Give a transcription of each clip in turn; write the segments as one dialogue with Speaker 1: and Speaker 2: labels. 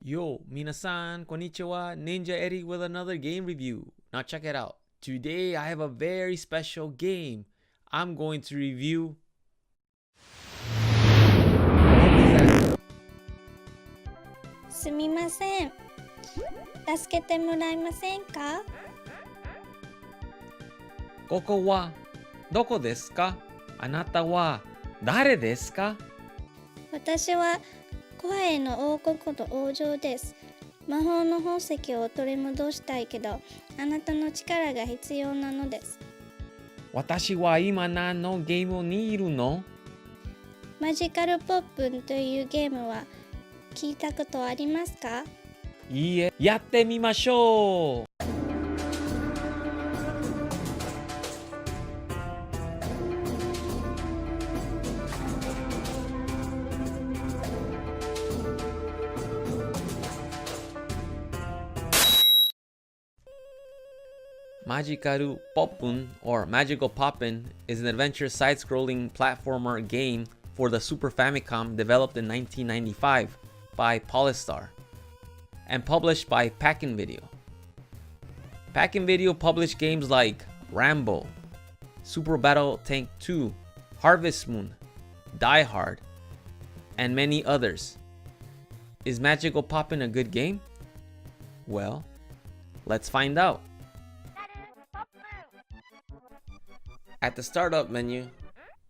Speaker 1: Yo, minasan, konnichiwa, Ninja Eddie with another game review. Now check it out. Today I have a very special game. I'm going to review...
Speaker 2: Sumimasen. 助けてもらえませんか?
Speaker 1: ここはどこですか? あなたは誰ですか?
Speaker 2: 私は声の王国の王女です。魔法の宝石を取り戻したいけど、あなたの力が必要なのです。
Speaker 1: 私は今何のゲームにいるの?
Speaker 2: マジカルポップンというゲームは聞いたことありますか?
Speaker 1: いいえ、やってみましょう。Magical Poppin or Magical Poppin is an adventure side-scrolling platformer game for the Super Famicom developed in 1995 by Polystar and published by Packin Video. Packin Video published games like Rambo, Super Battle Tank 2, Harvest Moon, Die Hard, and many others. Is Magical Poppin a good game? Well, let's find out. At the startup menu,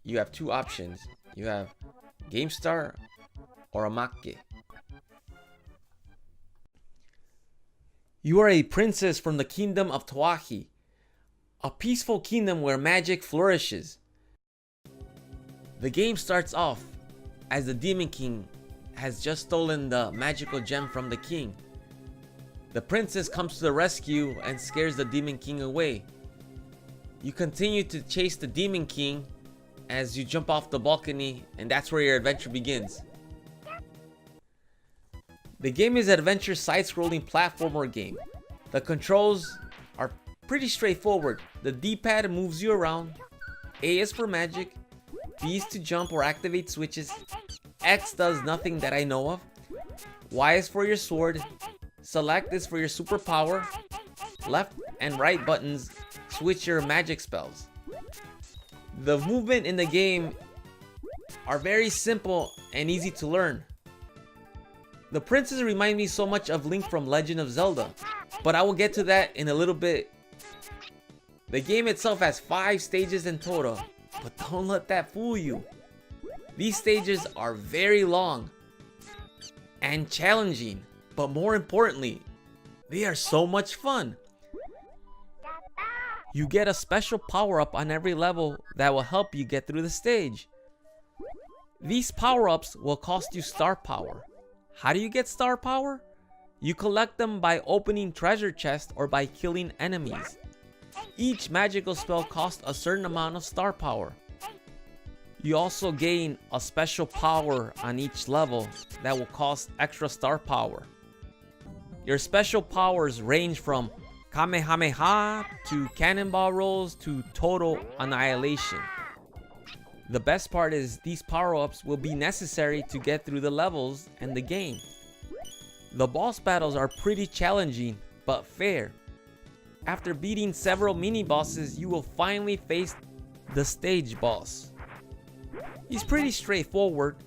Speaker 1: you have two options. You have Game Start or Amake. You are a princess from the kingdom of Tawahi, a peaceful kingdom where magic flourishes. The game starts off as the Demon King has just stolen the magical gem from the king. The princess comes to the rescue and scares the Demon King away. You continue to chase the Demon King as you jump off the balcony, and that's where your adventure begins. The game is an adventure side-scrolling platformer game. The controls are pretty straightforward. The D-pad moves you around. A is for magic. B is to jump or activate switches. X does nothing that I know of. Y is for your sword. Select is for your superpower. Left and right buttons switch your magic spells. The movement in the game are very simple and easy to learn. The princess remind me so much of Link from Legend of Zelda, but I will get to that in a little bit. The game itself has 5 stages in total, but don't let that fool you. These stages are very long and challenging, but more importantly, they are so much fun. You get a special power-up on every level that will help you get through the stage. These power-ups will cost you star power. How do you get star power? You collect them by opening treasure chests or by killing enemies. Each magical spell costs a certain amount of star power. You also gain a special power on each level that will cost extra star power. Your special powers range from Kamehameha to cannonball rolls to total annihilation. The best part is these power-ups will be necessary to get through the levels and the game. The boss battles are pretty challenging but fair. After beating several mini-bosses, you will finally face the stage boss. He's pretty straightforward,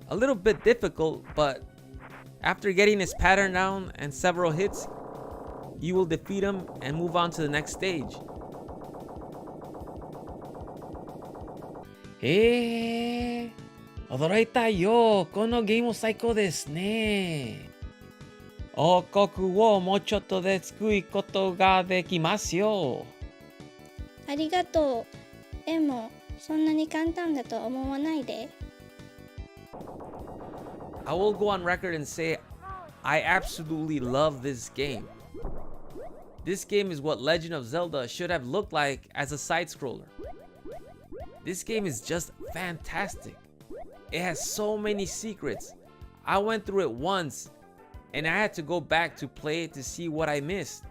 Speaker 1: a little bit difficult, but after getting his pattern down and several hits, you will defeat him and move on to the next stage. Hey, 驚いたよ。このゲーム最高ですね。王国をもうちょっとで作ることができますよ。
Speaker 2: ありがとう。でも、そんなに簡単だと思わないで。
Speaker 1: I will go on record and say I absolutely love this game. This game is what Legend of Zelda should have looked like as a side-scroller. This game is just fantastic. It has so many secrets. I went through it once and I had to go back to play it to see what I missed.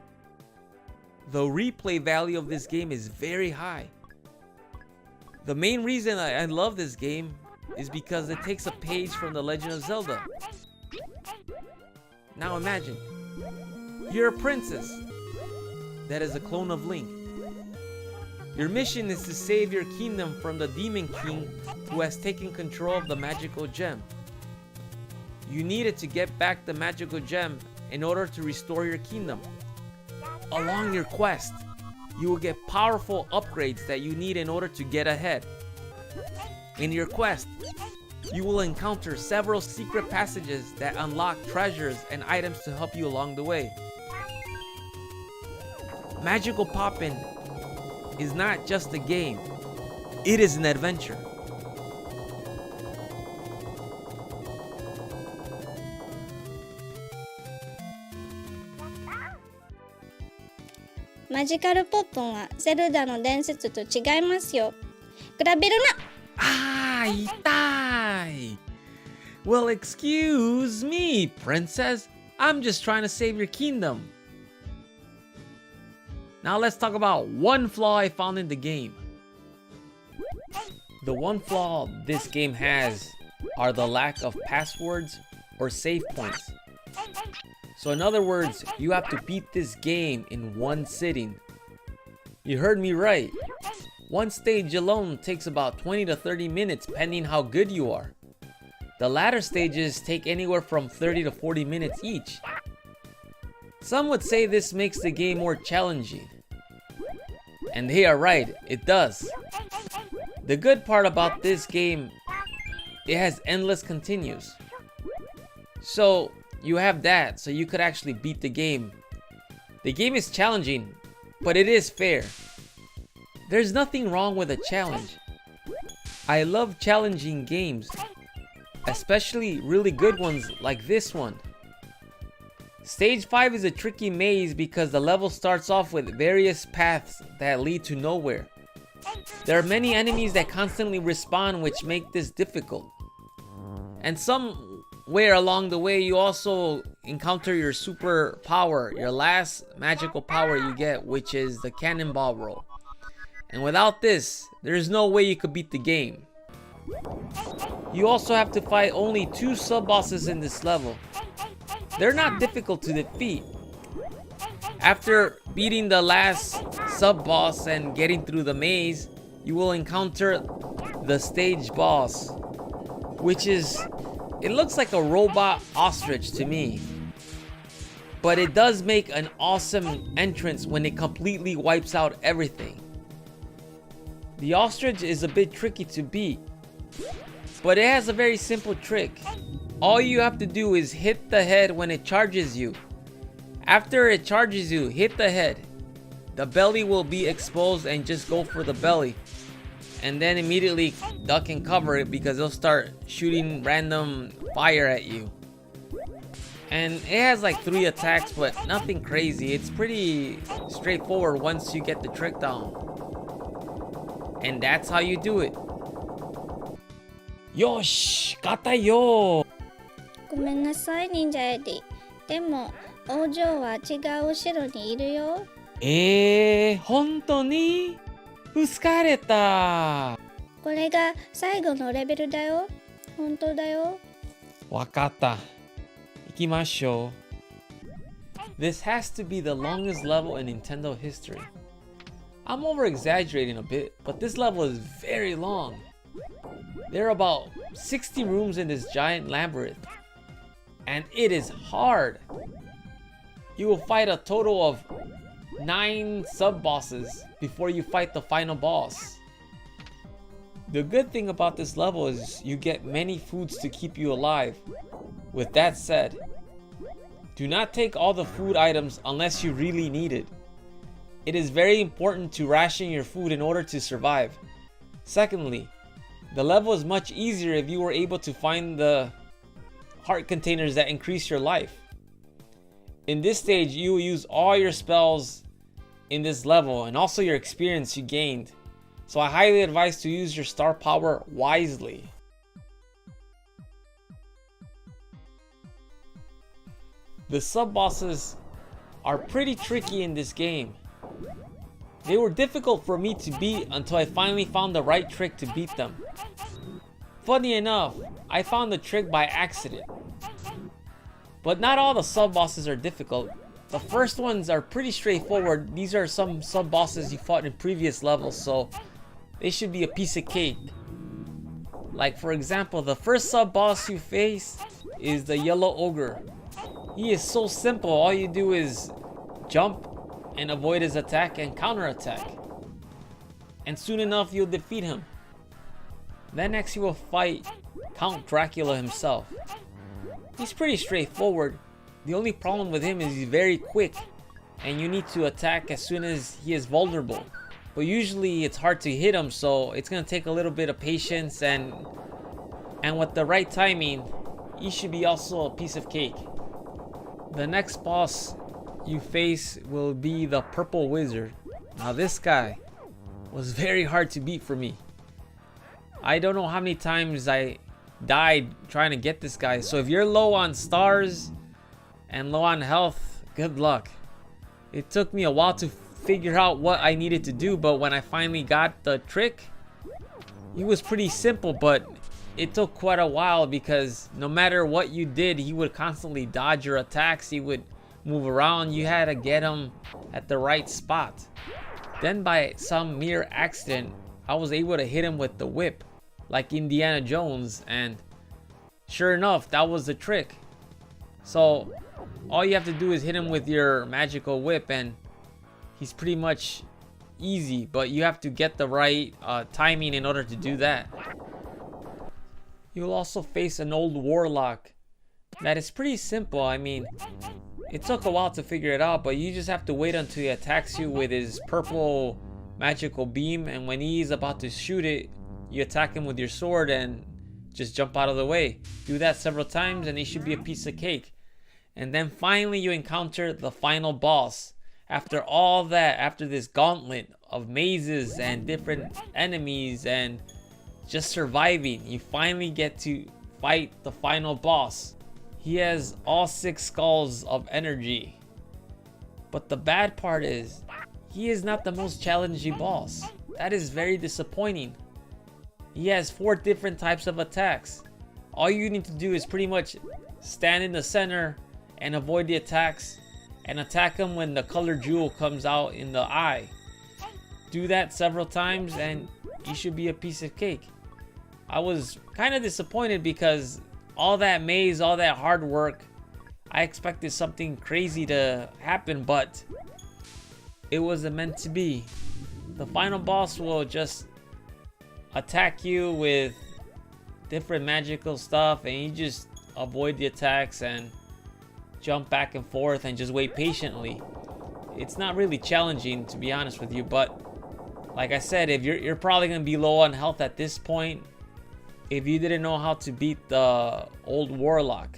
Speaker 1: The replay value of this game is very high. The main reason I love this game is because it takes a page from The Legend of Zelda. Now imagine, you're a princess that is a clone of Link. Your mission is to save your kingdom from the Demon King who has taken control of the magical gem. You needed to get back the magical gem in order to restore your kingdom. Along your quest, you will get powerful upgrades that you need in order to get ahead. In your quest, you will encounter several secret passages that unlock treasures and items to help you along the way. Magical Poppin' is not just a game, it is an adventure.
Speaker 2: Magical ポップンはゼルダの伝説と違いますよ。比べるな。
Speaker 1: Ah, itai! Well, excuse me, princess. I'm just trying to save your kingdom. Now let's talk about one flaw I found in the game. The one flaw this game has are the lack of passwords or save points. So in other words, you have to beat this game in one sitting. You heard me right. One stage alone takes about 20 to 30 minutes depending how good you are. The latter stages take anywhere from 30 to 40 minutes each. Some would say this makes the game more challenging. And they are right, it does. The good part about this game, it has endless continues. So you have that, so you could actually beat the game. The game is challenging, but it is fair. There's nothing wrong with a challenge. I love challenging games, especially really good ones like this one. Stage 5 is a tricky maze because the level starts off with various paths that lead to nowhere. There are many enemies that constantly respawn, which make this difficult. And somewhere along the way you also encounter your super power, your last magical power you get, which is the cannonball roll. And without this, there is no way you could beat the game. You also have to fight only 2 sub-bosses in this level. They're not difficult to defeat. After beating the last sub-boss and getting through the maze, you will encounter the stage boss, which is, it looks like a robot ostrich to me. But it does make an awesome entrance when it completely wipes out everything. The ostrich is a bit tricky to beat, but it has a very simple trick. All you have to do is hit the head when it charges you. After it charges you, hit the head. The belly will be exposed and just go for the belly. And then immediately duck and cover it because it'll start shooting random fire at you. And it has like 3 attacks, but nothing crazy. It's pretty straightforward once you get the trick down. And that's how you do it. Yosh! Kata yo!
Speaker 2: ごめんなさい、忍者エディ。でも、王女は違う後ろにいるよ。
Speaker 1: 本当に？疲れた。
Speaker 2: これが最後のレベルだよ。本当だよ。
Speaker 1: わかった。行きましょう。This has to be the longest level in Nintendo history. I'm over exaggerating a bit, but this level is very long. There are about 60 rooms in this giant labyrinth. And it is hard. You will fight a total of 9 sub-bosses before you fight the final boss. The good thing about this level is you get many foods to keep you alive. With that said, do not take all the food items unless you really need it. It is very important to ration your food in order to survive. Secondly, the level is much easier if you were able to find the heart containers that increase your life. In this stage, you will use all your spells in this level and also your experience you gained. So I highly advise to use your star power wisely. The sub-bosses are pretty tricky in this game. They were difficult for me to beat until I finally found the right trick to beat them. Funny enough, I found the trick by accident. But not all the sub-bosses are difficult. The first ones are pretty straightforward. These are some sub-bosses you fought in previous levels, so they should be a piece of cake. Like for example, the first sub-boss you face is the Yellow Ogre. He is so simple. All you do is jump and avoid his attack and counterattack. And soon enough you'll defeat him. Then next you will fight Count Dracula himself. He's pretty straightforward. The only problem with him is he's very quick and you need to attack as soon as he is vulnerable. But usually it's hard to hit him, so it's gonna take a little bit of patience, and with the right timing, he should be also a piece of cake. The next boss you face will be the Purple Wizard. Now this guy was very hard to beat for me. I don't know how many times I died trying to get this guy. So if you're low on stars and low on health, good luck. It took me a while to figure out what I needed to do, but when I finally got the trick, he was pretty simple, but it took quite a while because no matter what you did, he would constantly dodge your attacks. He would move around. You had to get him at the right spot. Then by some mere accident, I was able to hit him with the whip like Indiana Jones, and sure enough, that was the trick. So all you have to do is hit him with your magical whip and he's pretty much easy, but you have to get the right timing in order to do that. You'll also face an old warlock that is pretty simple. I mean, it took a while to figure it out, but you just have to wait until he attacks you with his purple magical beam, and when he's about to shoot it, you attack him with your sword and just jump out of the way. Do that several times and he should be a piece of cake. And then finally you encounter the final boss. After all that, after this gauntlet of mazes and different enemies and just surviving, you finally get to fight the final boss. He has all 6 skulls of energy. But the bad part is, he is not the most challenging boss. That is very disappointing. He has 4 different types of attacks. All you need to do is pretty much stand in the center and avoid the attacks and attack him when the color jewel comes out in the eye. Do that several times and you should be a piece of cake. I was kind of disappointed because all that maze, all that hard work, I expected something crazy to happen, but it wasn't meant to be. The final boss will just attack you with different magical stuff and you just avoid the attacks and jump back and forth and just wait patiently. It's not really challenging, to be honest with you, but like I said, if you're probably gonna be low on health at this point if you didn't know how to beat the old warlock,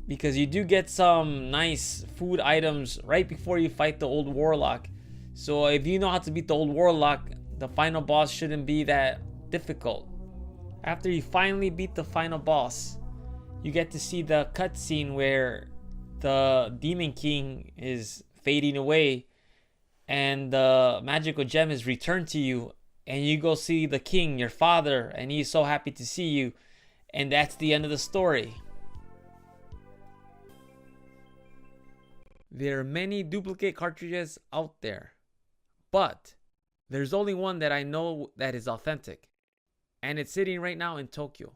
Speaker 1: because you do get some nice food items right before you fight the old warlock. So if you know how to beat the old warlock, the final boss shouldn't be that difficult. After you finally beat the final boss, you get to see the cutscene where the Demon King is fading away and the magical gem is returned to you, and you go see the king, your father, and he's so happy to see you, and that's the end of the story. There are many duplicate cartridges out there, but there's only one that I know that is authentic, and it's sitting right now in Tokyo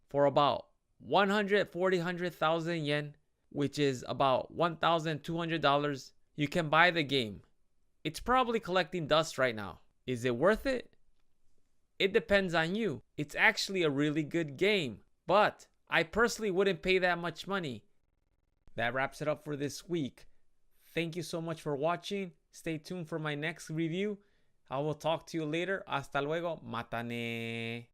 Speaker 1: for about 140,000 yen, which is about $1,200. You can buy the game. It's probably collecting dust right now. Is it worth it? It depends on you. It's actually a really good game, but I personally wouldn't pay that much money. That wraps it up for this week. Thank you so much for watching. Stay tuned for my next review. I will talk to you later. Hasta luego. Matane.